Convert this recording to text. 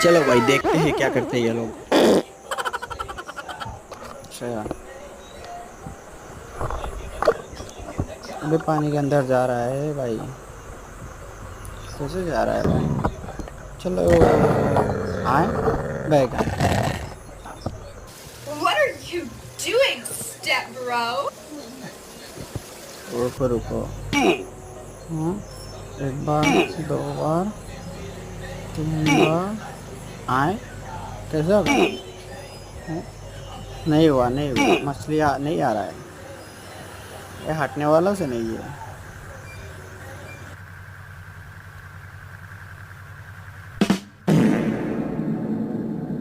चलो भाई देखते हैं क्या करते हैं ये लोग। अच्छा, अबे पानी के अंदर जा रहा है भाई, कैसे जा रहा है भाई? चलो, आए bag. What are you doing, step bro? रुको रुको। हाँ, एक बार, दो बार, तीन बार, आए, कैसे होगा? हाँ, नहीं हुआ, नहीं हुआ, मछली नहीं आ रहा है, ये हटने वाला से नहीं है।